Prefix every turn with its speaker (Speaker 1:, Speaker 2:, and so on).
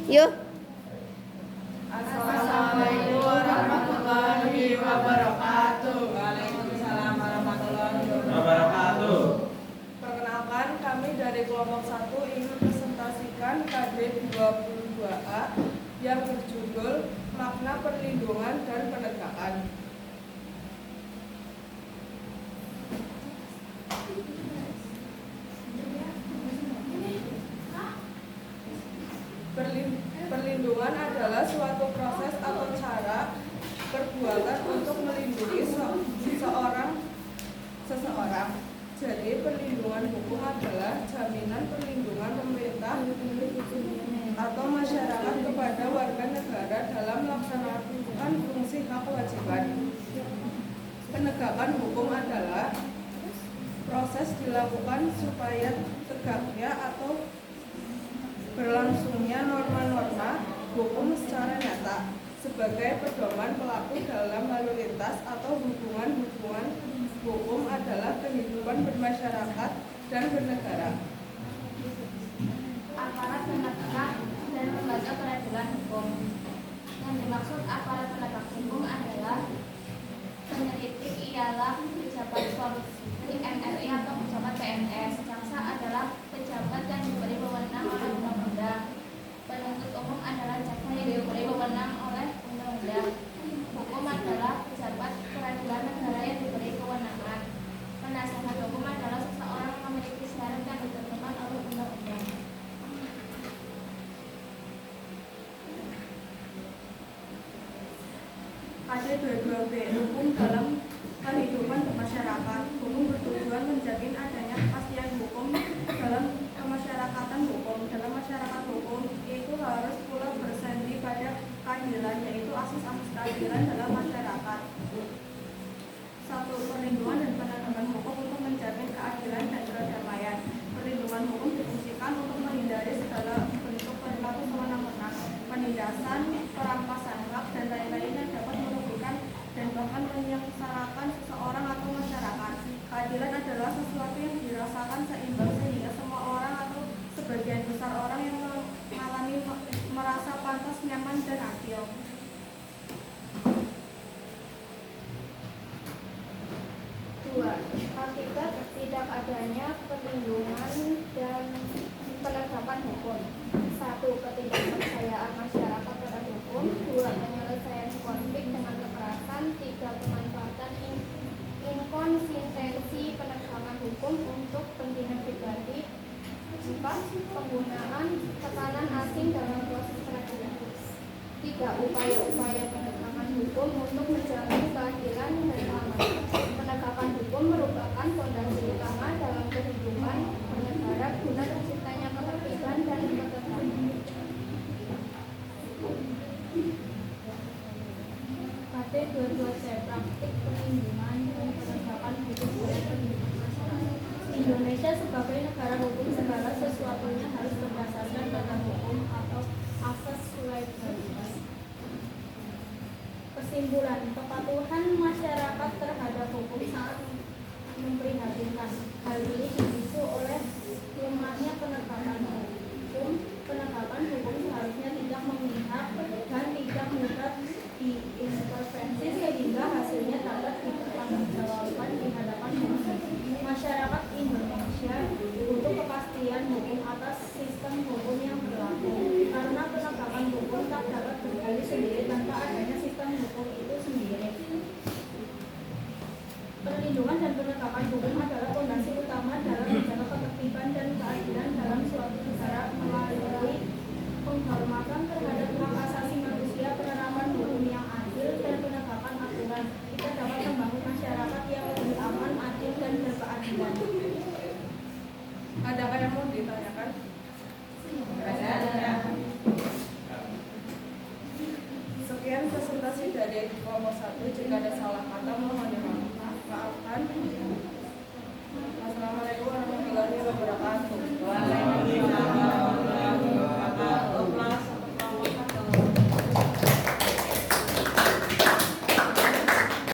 Speaker 1: Yuk.
Speaker 2: Assalamualaikum warahmatullahi wabarakatuh.
Speaker 3: Waalaikumsalam warahmatullahi wabarakatuh.
Speaker 2: Perkenalkan, kami dari kelompok 1 ingin presentasikan KD 22A yang berjudul Makna Perlindungan dan Penegakan. Perlindungan adalah suatu proses atau cara perbuatan untuk melindungi seseorang. Jadi perlindungan hukum adalah jaminan perlindungan pemerintah atau masyarakat kepada warga negara dalam melaksanakan fungsi hak kewajiban. Penegakan hukum adalah proses dilakukan supaya tegaknya atau berlangsungnya norma-norma hukum secara nyata sebagai pedoman pelaku dalam lalu lintas atau hubungan-hubungan hukum adalah kehidupan bermasyarakat dan bernegara.
Speaker 4: Aparat penegak dan lembaga peradilan hukum. Yang dimaksud aparat penegak hukum adalah penyelidik ialah pejabat suami MRI atau pejabat PNS. Jaksa adalah pejabat yang diberi wewenang oleh undang-undang. Penuntut umum adalah jaksa yang diberi wewenang oleh undang-undang. Hukum adalah pejabat peradilan negara yang diberi kewenangan. Penasehat hukum adalah seseorang yang memiliki syarat yang ditentukan oleh undang-undang.
Speaker 2: KD 22B, hukum dalam kehidupan bermasyarakat. Hukum bertujuan menjamin adanya kepastian hukum dalam kemasyarakatan hukum. Dalam masyarakat hukum itu harus pula bersandi pada keadilan, yaitu asas-asas keadilan dalam masyarakat. 1. Perlindungan dan penegakan hukum untuk menjamin keadilan dan kedamaian. Perlindungan hukum difungsikan untuk menghindari segala bentuk perilaku semena-mena, penindasan, perampasan hak, dan lain-lain yang dapat merugikan dan bahkan menyengsarakan seseorang atau masyarakat. Keadilan adalah sesuatu yang dirasakan seimbang sehingga semua orang atau sebagian besar orang yang mengalami merasa pantas, nyaman, dan adil.
Speaker 4: Akibat tidak adanya perlindungan dan penegakan hukum. 1. Ketidakpercayaan masyarakat terhadap hukum. 2. Penyelesaian konflik dengan kekerasan. 3. Pemanfaatan inkonsistensi penegakan hukum untuk kepentingan pribadi. 4. Penggunaan tekanan asing dalam proses peradilan. 3. Upaya-upaya penegakan hukum untuk menjamin keadilan dan keamanan. Penegakan hukum merupakan fondasi utama dalam kehidupan bernegara guna terciptanya ketertiban dan ketentraman. KD 22C, praktik perlindungan dan penegakan hukum oleh perlindungan masyarakat. Indonesia sebagai negara hukum, segala sesuatunya harus berdasarkan tata hukum atau asas legalitas. Kesimpulan, kepatuhan masyarakat terhadap hukum sangat memprihatinkan. Hal ini dipicu oleh lemahnya penegakan hukum. Penegakan hukum seharusnya tidak memihak dan tidak mudah diintervensi sehingga hasilnya dapat dipertanggungjawabkan di hadapan hukum. Masyarakat Indonesia butuh kepastian hukum atas sistem hukum yang berlaku, karena penegakan hukum tak dapat berdiri sendiri tanpa adanya sistem hukum itu sendiri. Perlindungan dan penegakan hukum adalah fondasi utama dalam menjaga ketertiban dan keadilan dalam suatu negara melalui penghormatan terhadap hak asasi manusia, penerapan hukum yang adil, dan penegakan aturan. Kita dapat membangun masyarakat yang lebih aman, adil, dan berkeadilan.
Speaker 2: Adakah yang mau ditanyakan? Sekian presentasi dari kelompok 1. Jika ada salah kata mohon dimaafkan. Assalamualaikum warahmatullahi wabarakatuh.
Speaker 3: Waalaikumsalam.